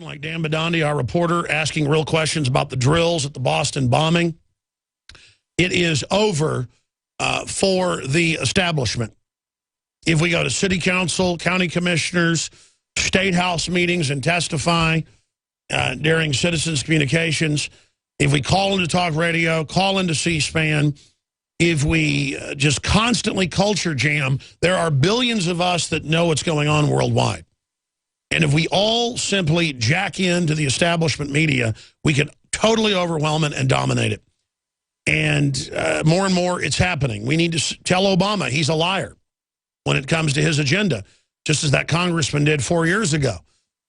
Like Dan Bidandi, our reporter, asking real questions about the drills at the Boston bombing. It is over for the establishment. If we go to city council, county commissioners, state house meetings and testify during citizens' communications, if we call into talk radio, call into C-SPAN, if we just constantly culture jam, there are billions of us that know what's going on worldwide. And if we all simply jack into the establishment media, we can totally overwhelm it and dominate it. And more, it's happening. We need to tell Obama he's a liar when it comes to his agenda, just as that congressman did 4 years ago.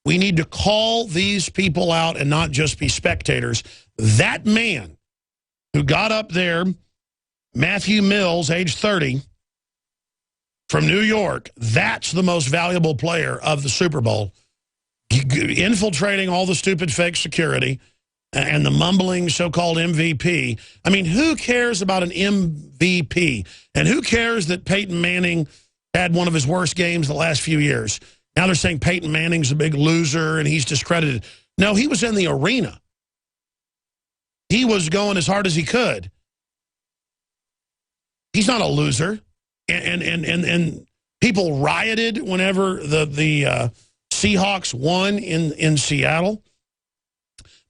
We need to call these people out and not just be spectators. That man who got up there, Matthew Mills, age 30, from New York, that's the most valuable player of the Super Bowl, infiltrating all the stupid fake security and the mumbling so-called MVP. I mean, who cares about an MVP? And who cares that Peyton Manning had one of his worst games the last few years? Now they're saying Peyton Manning's a big loser and he's discredited. No, he was in the arena. He was going as hard as he could. He's not a loser. And people rioted whenever the Seahawks won in Seattle.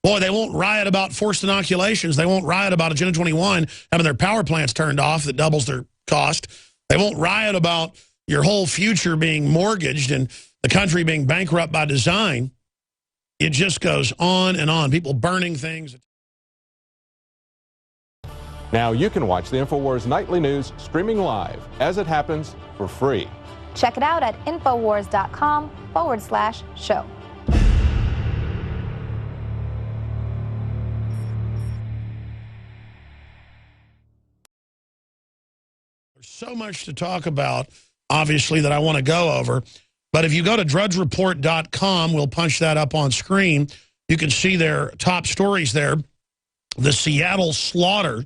Boy, they won't riot about forced inoculations. They won't riot about Agenda 21 having their power plants turned off that doubles their cost. They won't riot about your whole future being mortgaged and the country being bankrupt by design. It just goes on and on. People burning things. Now you can watch the InfoWars Nightly News streaming live as it happens for free. Check it out at Infowars.com/show. There's so much to talk about, obviously, that I want to go over. But if you go to drudgereport.com, we'll punch that up on screen. You can see their top stories there. The Seattle slaughter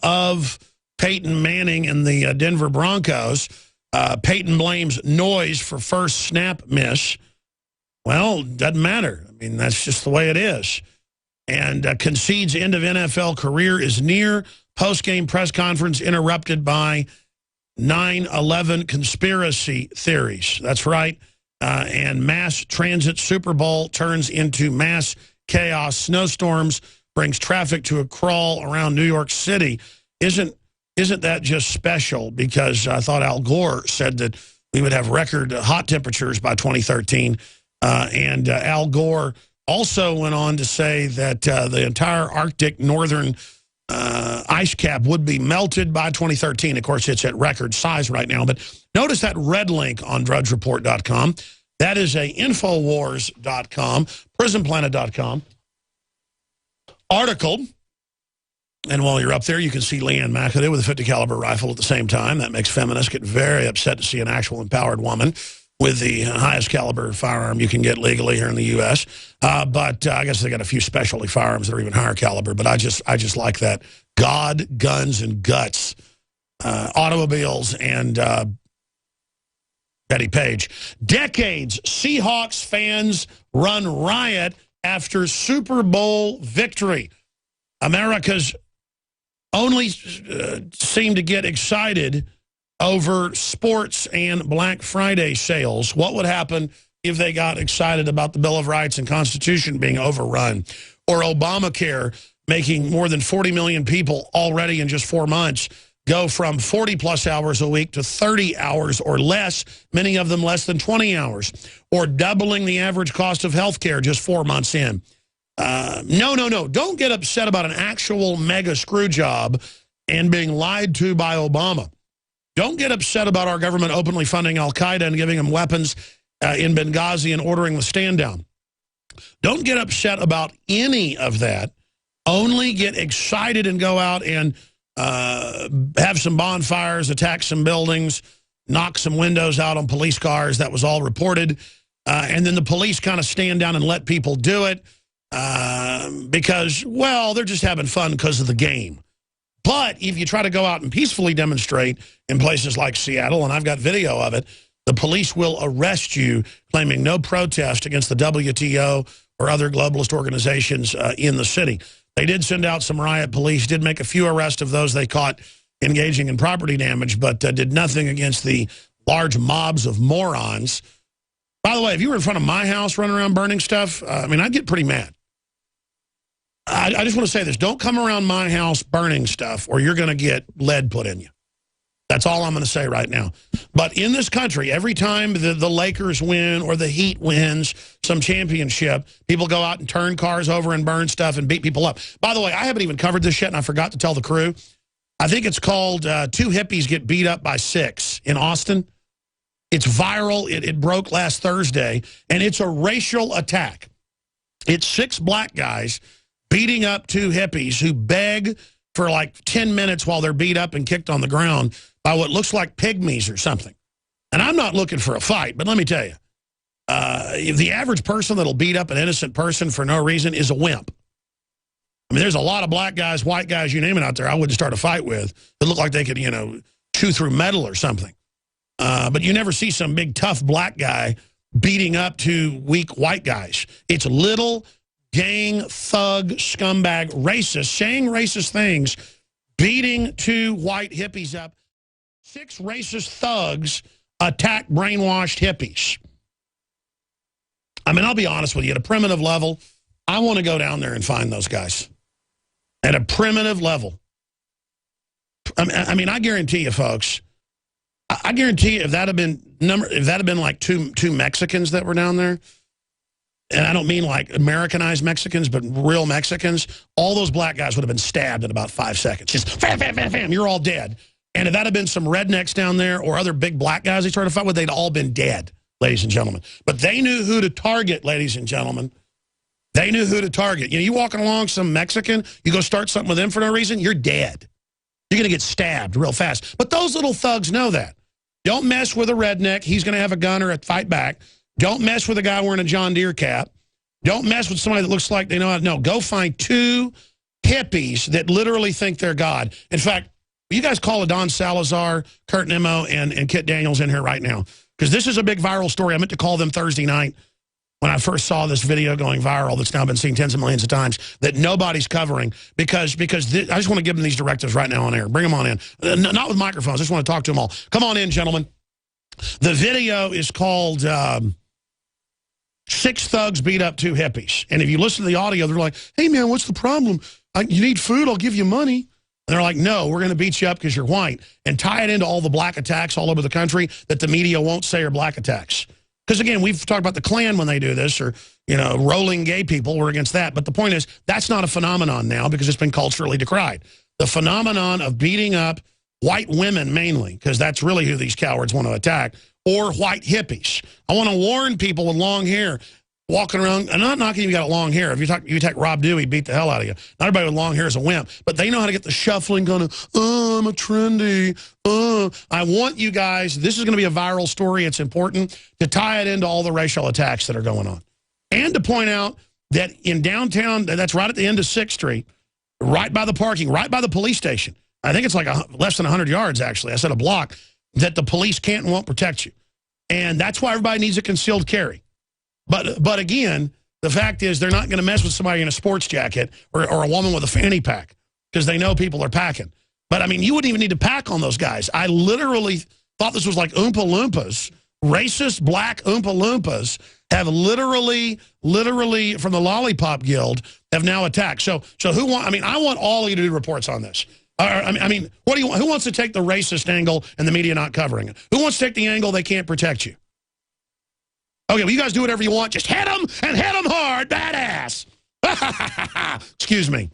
of Peyton Manning and the Denver Broncos. Peyton blames noise for first snap miss. Well, doesn't matter. I mean, that's just the way it is. And concedes end of NFL career is near. Post-game press conference interrupted by 9/11 conspiracy theories. That's right. And mass transit Super Bowl turns into mass chaos. Snowstorms brings traffic to a crawl around New York City. Isn't that just special? Because I thought Al Gore said that we would have record hot temperatures by 2013. And Al Gore also went on to say that the entire Arctic northern ice cap would be melted by 2013. Of course, it's at record size right now. But notice that red link on drudgereport.com. That is a Infowars.com, prisonplanet.com article. And while you're up there, you can see Leanne McAdoo with a 50 caliber rifle at the same time. That makes feminists get very upset to see an actual empowered woman with the highest caliber firearm you can get legally here in the U.S. But I guess they got a few specialty firearms that are even higher caliber. But I just like that. God, guns, and guts. Automobiles and Betty Page. Decades, Seahawks fans run riot after Super Bowl victory. America's only seem to get excited over sports and Black Friday sales. What would happen if they got excited about the Bill of Rights and Constitution being overrun, or Obamacare making more than 40 million people already in just 4 months go from 40-plus hours a week to 30 hours or less, many of them less than 20 hours, or doubling the average cost of health care just 4 months in. No. Don't get upset about an actual mega screw job and being lied to by Obama. Don't get upset about our government openly funding al-Qaeda and giving them weapons in Benghazi and ordering the stand down. Don't get upset about any of that. Only get excited and go out and have some bonfires, attack some buildings, knock some windows out on police cars. That was all reported. And then the police kind of stand down and let people do it because, well, they're just having fun because of the game. But if you try to go out and peacefully demonstrate in places like Seattle, and I've got video of it, the police will arrest you, claiming no protest against the WTO or other globalist organizations in the city. They did send out some riot police, did make a few arrests of those they caught engaging in property damage, but did nothing against the large mobs of morons. By the way, if you were in front of my house running around burning stuff, I mean, I'd get pretty mad. I just want to say this. Don't come around my house burning stuff or you're going to get lead put in you. That's all I'm going to say right now. But in this country, every time the Lakers win or the Heat wins some championship, people go out and turn cars over and burn stuff and beat people up. By the way, I haven't even covered this yet, and I forgot to tell the crew. I think it's called 2 Hippies Get Beat Up by 6 in Austin. It's viral. It broke last Thursday, and it's a racial attack. It's 6 black guys beating up 2 hippies who beg for like 10 minutes while they're beat up and kicked on the ground by what looks like pygmies or something. And I'm not looking for a fight, but let me tell you, the average person that'll beat up an innocent person for no reason is a wimp. I mean, there's a lot of black guys, white guys, you name it out there I wouldn't start a fight with that look like they could, you know, chew through metal or something. But you never see some big, tough black guy beating up 2 weak white guys. It's little gang, thug, scumbag, racist, saying racist things, beating 2 white hippies up. 6 racist thugs attack brainwashed hippies. I mean, I'll be honest with you. At a primitive level, I want to go down there and find those guys. At a primitive level. I mean, I guarantee you, folks, I guarantee you if that had been like two Mexicans that were down there, and I don't mean like Americanized Mexicans, but real Mexicans, all those black guys would have been stabbed in about 5 seconds. Just fam, fam, fam, fam, you're all dead. And if that had been some rednecks down there or other big black guys they tried to fight with, they'd all been dead, ladies and gentlemen. But they knew who to target, ladies and gentlemen. They knew who to target. You know, you walking along some Mexican, you go start something with them for no reason, you're dead. You're going to get stabbed real fast. But those little thugs know that. Don't mess with a redneck. He's going to have a gun or a fight back. Don't mess with a guy wearing a John Deere cap. Don't mess with somebody that looks like they know how to. No, go find 2 hippies that literally think they're God. In fact, you guys call Don Salazar, Kurt Nimmo, and Kit Daniels in here right now. Because this is a big viral story. I meant to call them Thursday night when I first saw this video going viral that's now been seen tens of millions of times that nobody's covering because I just want to give them these directives right now on air. Bring them on in. Not with microphones. I just want to talk to them all. Come on in, gentlemen. The video is called 6 Thugs Beat Up 2 Hippies. And if you listen to the audio, they're like, hey, man, what's the problem? You need food? I'll give you money. And they're like, no, we're going to beat you up because you're white. And tie it into all the black attacks all over the country that the media won't say are black attacks. Because, again, we've talked about the Klan when they do this or, you know, rolling gay people. We're against that. But the point is, that's not a phenomenon now because it's been culturally decried. The phenomenon of beating up white women mainly, because that's really who these cowards want to attack, or white hippies. I want to warn people with long hair walking around, and I'm not knocking you got long hair. If you attack Rob Dewey, beat the hell out of you. Not everybody with long hair is a wimp, but they know how to get the shuffling going, I'm a trendy, I want you guys, this is going to be a viral story. It's important to tie it into all the racial attacks that are going on. And to point out that in downtown, that's right at the end of 6th Street, right by the parking, right by the police station. I think it's like less than 100 yards, actually. I said a block, that the police can't and won't protect you. And that's why everybody needs a concealed carry. But again, the fact is they're not going to mess with somebody in a sports jacket or a woman with a fanny pack because they know people are packing. But, I mean, you wouldn't even need to pack on those guys. I literally thought this was like Oompa Loompas. Racist black Oompa Loompas have literally from the Lollipop Guild have now attacked. So who want? I mean, I want all of you to do reports on this. I mean, what do you want? Who wants to take the racist angle and the media not covering it? Who wants to take the angle they can't protect you? Okay, well, you guys do whatever you want. Just hit them and hit them hard. Badass. Excuse me.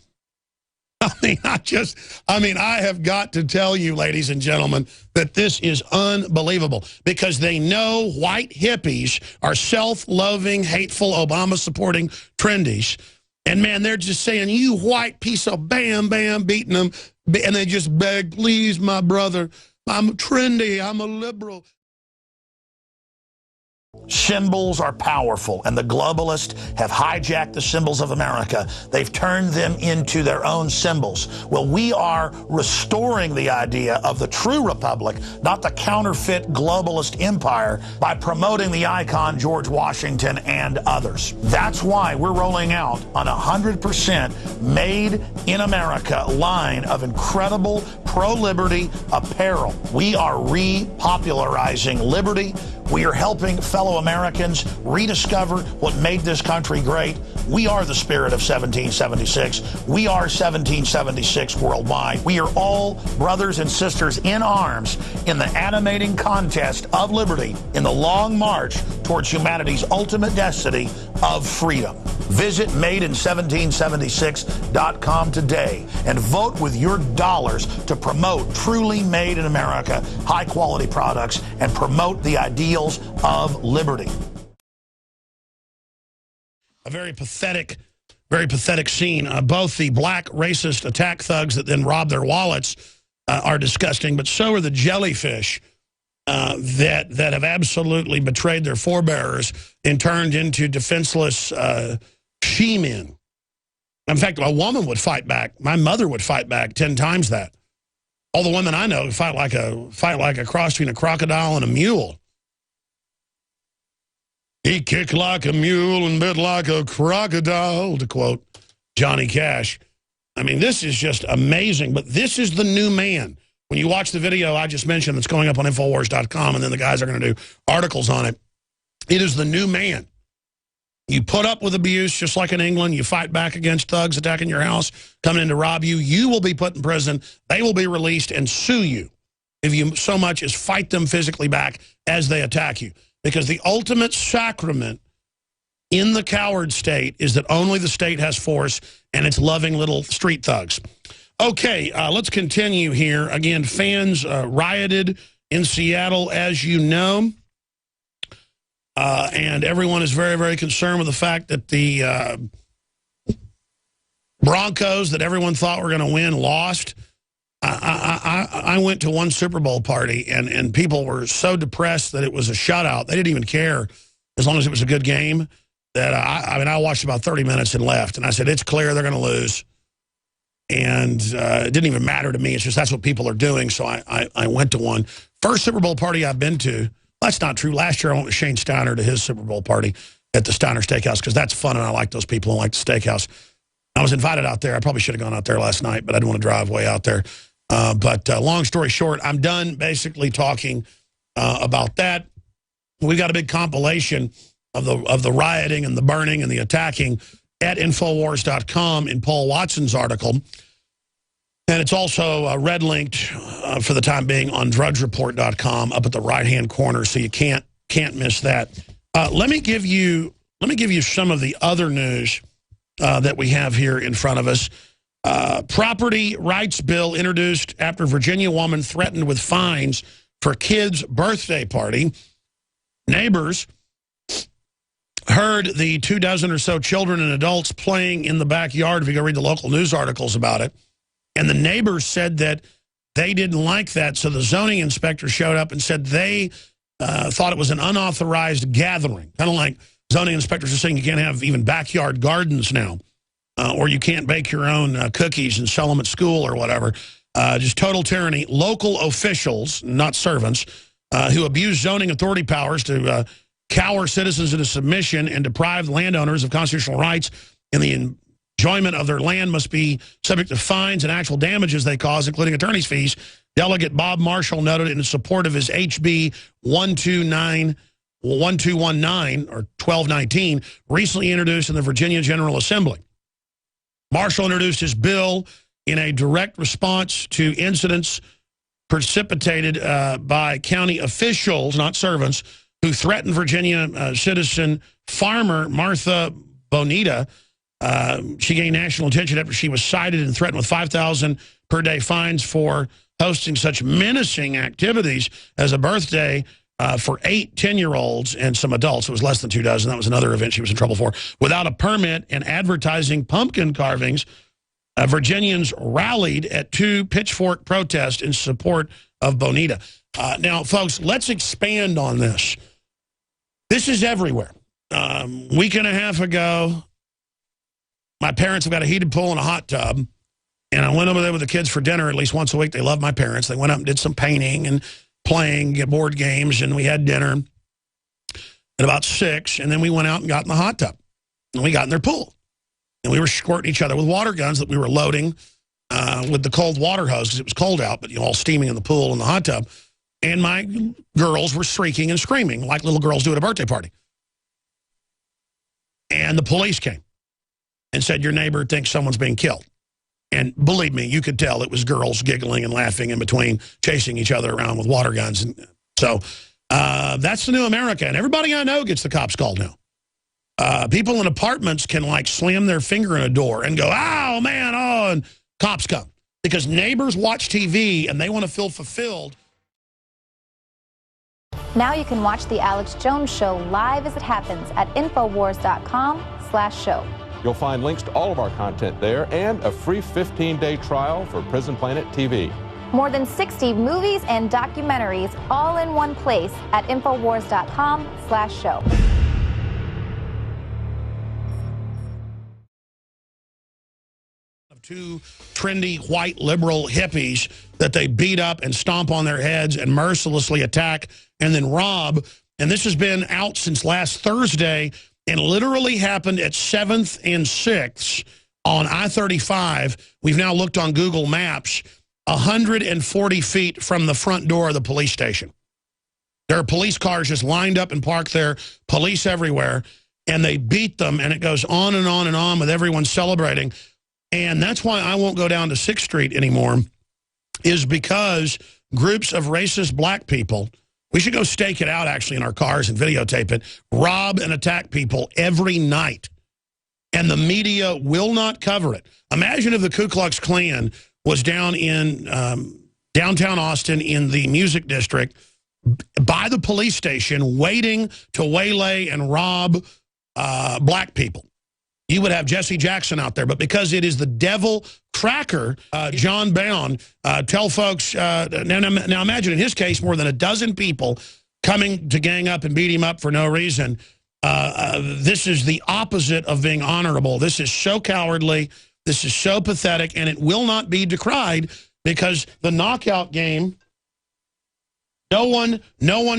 I have got to tell you, ladies and gentlemen, that this is unbelievable because they know white hippies are self-loving, hateful, Obama-supporting trendies. And, man, they're just saying, you white piece of bam, bam, beating them. And they just beg, please, my brother, I'm trendy, I'm a liberal. Symbols are powerful, and the globalists have hijacked the symbols of America. They've turned them into their own symbols. Well, we are restoring the idea of the true republic, not the counterfeit globalist empire, by promoting the icon George Washington and others. That's why we're rolling out an 100% made in America line of incredible pro-liberty apparel. We are repopularizing liberty. We are helping fellow Americans rediscover what made this country great. We are the spirit of 1776. We are 1776 worldwide. We are all brothers and sisters in arms in the animating contest of liberty in the long march towards humanity's ultimate destiny of freedom. Visit madein1776.com today and vote with your dollars to promote truly made in America, high-quality products, and promote the ideals of liberty. A very pathetic scene. Both the black racist attack thugs that then rob their wallets are disgusting, but so are the jellyfish that have absolutely betrayed their forebears and turned into defenseless she-men. In fact, a woman would fight back. My mother would fight back 10 times that. All the women I know fight like a cross between a crocodile and a mule. He kicked like a mule and bit like a crocodile, to quote Johnny Cash. I mean, this is just amazing, but this is the new man. When you watch the video I just mentioned that's going up on Infowars.com, and then the guys are going to do articles on it, it is the new man. You put up with abuse just like in England. You fight back against thugs attacking your house, coming in to rob you. You will be put in prison. They will be released and sue you if you so much as fight them physically back as they attack you. Because the ultimate sacrament in the coward state is that only the state has force, and it's loving little street thugs. Okay, let's continue here. Again, fans rioted in Seattle, as you know. And everyone is very, very concerned with the fact that the Broncos that everyone thought were going to win lost. I went to one Super Bowl party, and people were so depressed that it was a shutout. They didn't even care as long as it was a good game. That I watched about 30 minutes and left. And I said, it's clear they're going to lose. And it didn't even matter to me. It's just that's what people are doing. So I went to one. First Super Bowl party I've been to. That's not true. Last year I went with Shane Steiner to his Super Bowl party at the Steiner Steakhouse because that's fun, and I like those people who like the steakhouse. I was invited out there. I probably should have gone out there last night, but I didn't want to drive way out there. But long story short, I'm done basically talking about that. We've got a big compilation of the rioting and the burning and the attacking at Infowars.com in Paul Watson's article. And it's also red-linked for the time being on DrudgeReport.com up at the right-hand corner, so you can't miss that. Let me give you some of the other news that we have here in front of us. Property rights bill introduced after Virginia woman threatened with fines for kid's birthday party. Neighbors heard the 24 or so children and adults playing in the backyard, if you go read the local news articles about it. And the neighbors said that they didn't like that, so the zoning inspector showed up and said they thought it was an unauthorized gathering. Kind of like zoning inspectors are saying you can't have even backyard gardens now, or you can't bake your own cookies and sell them at school or whatever. Just total tyranny. Local officials, not servants, who abuse zoning authority powers to cower citizens into submission and deprive landowners of constitutional rights in the enjoyment of their land must be subject to fines and actual damages they cause, including attorney's fees. Delegate Bob Marshall noted in support of his HB 1219 or 1219, recently introduced in the Virginia General Assembly. Marshall introduced his bill in a direct response to incidents precipitated by county officials, not servants, who threatened Virginia citizen farmer Martha Bonita. She gained national attention after she was cited and threatened with $5,000 per day fines for hosting such menacing activities as a birthday for 8 10-year-olds and some adults. It was less than 2 dozen. That was another event she was in trouble for. Without a permit and advertising pumpkin carvings, Virginians rallied at 2 pitchfork protests in support of Bonita. Now, folks, let's expand on this. This is everywhere. Week and a half ago, my parents have got a heated pool and a hot tub, and I went over there with the kids for dinner at least once a week. They love my parents. They went up and did some painting and playing board games, and we had dinner at about 6, and then we went out and got in the hot tub, and we got in their pool, and we were squirting each other with water guns that we were loading with the cold water hose because it was cold out, but all steaming in the pool and the hot tub, and my girls were shrieking and screaming like little girls do at a birthday party. And the police came and said, your neighbor thinks someone's being killed. And believe me, you could tell it was girls giggling and laughing in between, chasing each other around with water guns. And so that's the new America. And everybody I know gets the cops called now. People in apartments can, like, slam their finger in a door and go, oh, man, oh, and cops come. Because neighbors watch TV and they want to feel fulfilled. Now you can watch The Alex Jones Show live as it happens at Infowars.com/show. You'll find links to all of our content there and a free 15-day trial for Prison Planet TV. More than 60 movies and documentaries all in one place at Infowars.com/show. Two trendy white liberal hippies that they beat up and stomp on their heads and mercilessly attack and then rob. And this has been out since last Thursday and literally happened at 7th and 6th on I-35. We've now looked on Google Maps, 140 feet from the front door of the police station. There are police cars just lined up and parked there, police everywhere, and they beat them, and it goes on and on and on with everyone celebrating. And that's why I won't go down to 6th Street anymore, is because groups of racist black people, we should go stake it out actually in our cars and videotape it, rob and attack people every night. And the media will not cover it. Imagine if the Ku Klux Klan was down in downtown Austin in the music district by the police station waiting to waylay and rob black people. You would have Jesse Jackson out there. But because it is the devil cracker, John Bound, tell folks, now imagine in his case, more than a dozen people coming to gang up and beat him up for no reason. This is the opposite of being honorable. This is so cowardly. This is so pathetic, and it will not be decried because the knockout game, no one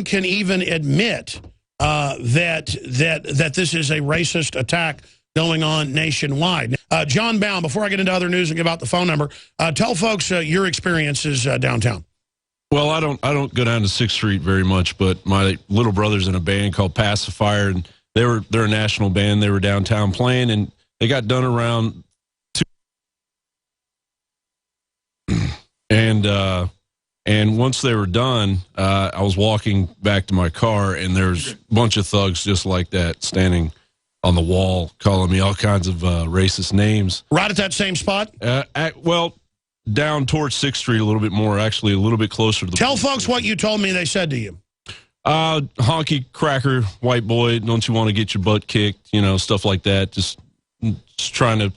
can even admit that this is a racist attack going on nationwide. John Bound, before I get into other news and give out the phone number, tell folks your experiences downtown. Well, I don't go down to 6th Street very much, but my little brother's in a band called Pacifier, and they're a national band. They were downtown playing, and they got done around 2. And once they were done, I was walking back to my car, and there's a bunch of thugs just like that standing on the wall, calling me all kinds of racist names. Right at that same spot? Well, down towards 6th Street a little bit more, actually a little bit closer to the... Tell folks what you told me they said to you. Honky cracker, white boy, don't you want to get your butt kicked? You know, stuff like that. Just trying to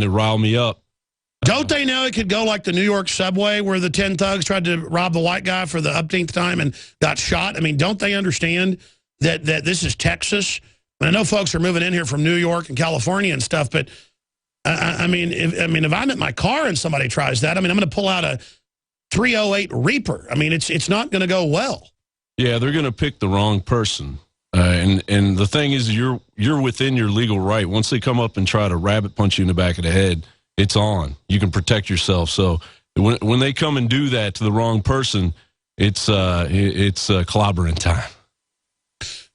rile me up. Don't they know it could go like the New York subway where the 10 thugs tried to rob the white guy for the upteenth time and got shot? I mean, don't they understand that this is Texas? I know folks are moving in here from New York and California and stuff, but I mean, if I'm at my car and somebody tries that, I mean, I'm going to pull out a 308 Reaper. I mean, it's not going to go well. Yeah, they're going to pick the wrong person. And the thing is, you're within your legal right. Once they come up and try to rabbit punch you in the back of the head, it's on. You can protect yourself. So when they come and do that to the wrong person, it's clobbering time.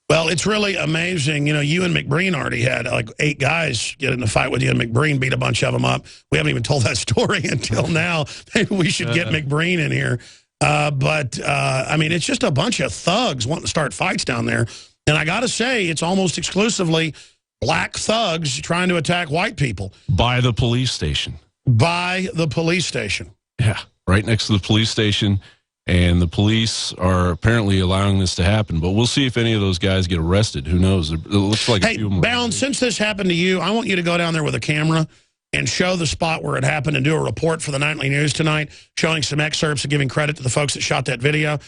Well, it's really amazing. You know, you and McBreen already had like 8 guys get in a fight with you, and McBreen beat a bunch of them up. We haven't even told that story until now. Maybe we should get McBreen in here. I mean, it's just a bunch of thugs wanting to start fights down there. And I got to say, it's almost exclusively black thugs trying to attack white people. By the police station. By the police station. Yeah, right next to the police station. And the police are apparently allowing this to happen. But we'll see if any of those guys get arrested. Who knows? It looks like a few more. Bound, since this happened to you, I want you to go down there with a camera and show the spot where it happened and do a report for the nightly news tonight, showing some excerpts and giving credit to the folks that shot that video.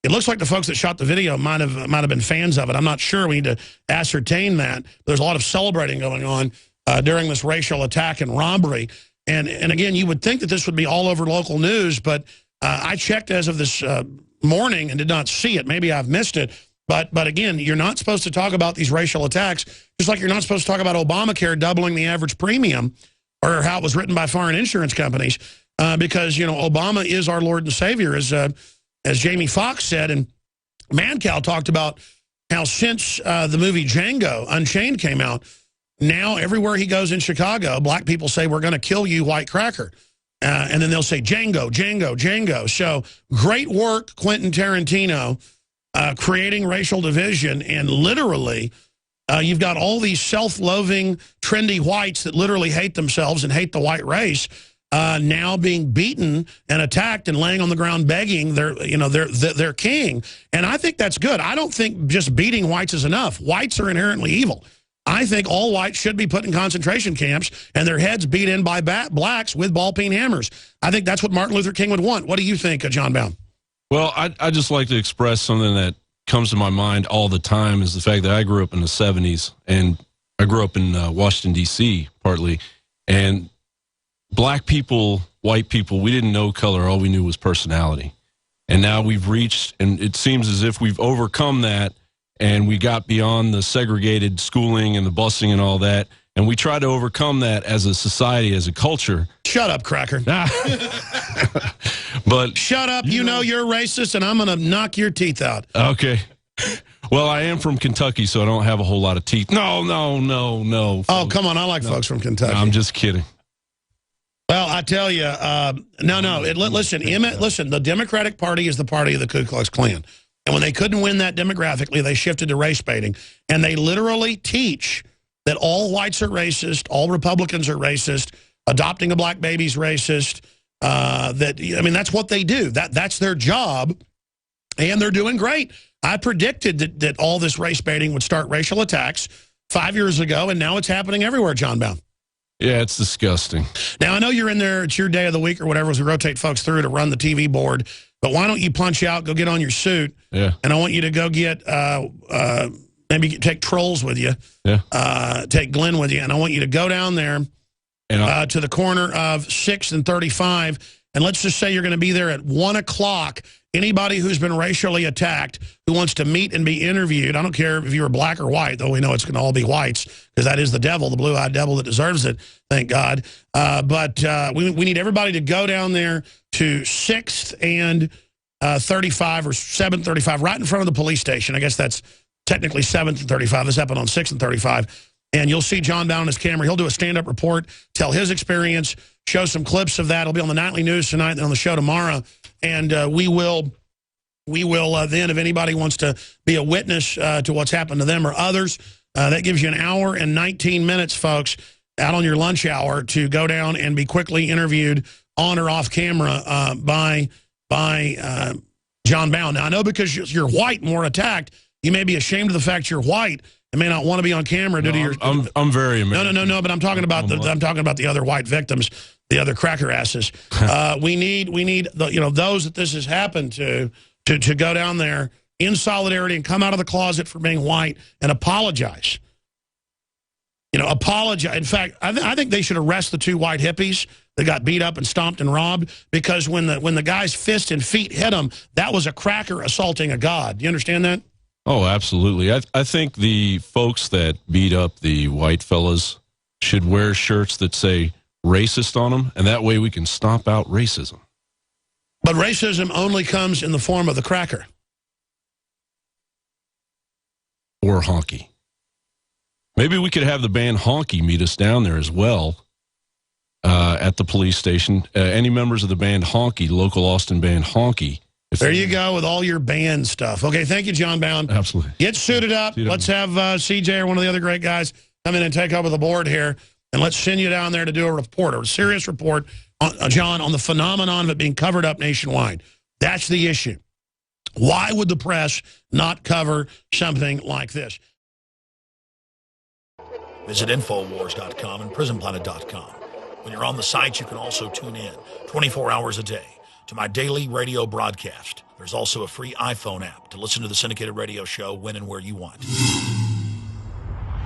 It looks like the folks that shot the video might have been fans of it. I'm not sure. We need to ascertain that. There's a lot of celebrating going on during this racial attack and robbery. And again, you would think that this would be all over local news, but I checked as of this morning and did not see it. Maybe I've missed it. But again, you're not supposed to talk about these racial attacks, just like you're not supposed to talk about Obamacare doubling the average premium or how it was written by foreign insurance companies because, you know, Obama is our Lord and Savior, as Jamie Foxx said. And Mancow talked about how since the movie Django Unchained came out, now everywhere he goes in Chicago, black people say, we're going to kill you, white cracker. And then they'll say, Django, Django, Django. So great work, Quentin Tarantino, creating racial division. And literally, you've got all these self-loathing, trendy whites that literally hate themselves and hate the white race now being beaten and attacked and laying on the ground begging their king. And I think that's good. I don't think just beating whites is enough. Whites are inherently evil. I think all whites should be put in concentration camps and their heads beat in by blacks with ball-peen hammers. I think that's what Martin Luther King would want. What do you think, John Bound? Well, I just like to express something that comes to my mind all the time is the fact that I grew up in the 70s, and I grew up in Washington, D.C., partly, and black people, white people, we didn't know color. All we knew was personality. And now we've reached, and it seems as if we've overcome that, and we got beyond the segregated schooling and the busing and all that, and we try to overcome that as a society, as a culture. Shut up, cracker. But shut up. You know you're racist, and I'm going to knock your teeth out. Okay. Well, I am from Kentucky, so I don't have a whole lot of teeth. No. Oh, come on. I like folks from Kentucky. No, I'm just kidding. Well, I tell you, listen, the Democratic Party is the party of the Ku Klux Klan. And when they couldn't win that demographically, they shifted to race baiting. And they literally teach that all whites are racist, all Republicans are racist, adopting a black baby's racist. That's what they do. That's their job, and they're doing great. I predicted that all this race baiting would start racial attacks 5 years ago, and now it's happening everywhere, John Bound. Yeah, it's disgusting. Now, I know you're in there. It's your day of the week or whatever as we rotate folks through to run the TV board. But why don't you punch out, go get on your suit, yeah. And I want you to go get, maybe take Trolls with you, yeah. Take Glenn with you, and I want you to go down there to the corner of 6th and 35, and let's just say you're going to be there at 1 o'clock. Anybody who's been racially attacked who wants to meet and be interviewed, I don't care if you were black or white, though we know it's going to all be whites, because that is the devil, the blue-eyed devil that deserves it, thank God. But we need everybody to go down there to 6th and 35 or 7th 35, right in front of the police station. I guess that's technically 7th and 35. This happened on 6th and 35. And you'll see John Bound on his camera. He'll do a stand-up report, tell his experience, show some clips of that. It'll be on the nightly news tonight and on the show tomorrow. And we will then, if anybody wants to be a witness to what's happened to them or others, that gives you an hour and 19 minutes, folks, out on your lunch hour to go down and be quickly interviewed on or off camera by John Bound. Now, I know because you're white and we're attacked, you may be ashamed of the fact you're white and may not want to be on camera due to your. I'm very American. No. But I'm talking about the other white victims, the other cracker asses. We need those that this has happened to go down there in solidarity and come out of the closet for being white and apologize. Apologize. In fact, I think they should arrest the 2 white hippies that got beat up and stomped and robbed, because when the guy's fist and feet hit them, that was a cracker assaulting a god. Do you understand that? Oh, absolutely. I think the folks that beat up the white fellas should wear shirts that say racist on them, and that way we can stomp out racism. But racism only comes in the form of the cracker. Or honky. Maybe we could have the band Honky meet us down there as well at the police station. Any members of the band Honky, local Austin band Honky. There you go with all your band stuff. Okay, thank you, John Bound. Absolutely. Get suited up. Let's have CJ or one of the other great guys come in and take over the board here, and let's send you down there to do a report, a serious report, John, on the phenomenon of it being covered up nationwide. That's the issue. Why would the press not cover something like this? Visit Infowars.com and PrisonPlanet.com. When you're on the site, you can also tune in 24 hours a day to my daily radio broadcast There's also a free iPhone app to listen to the syndicated radio show when and where you want.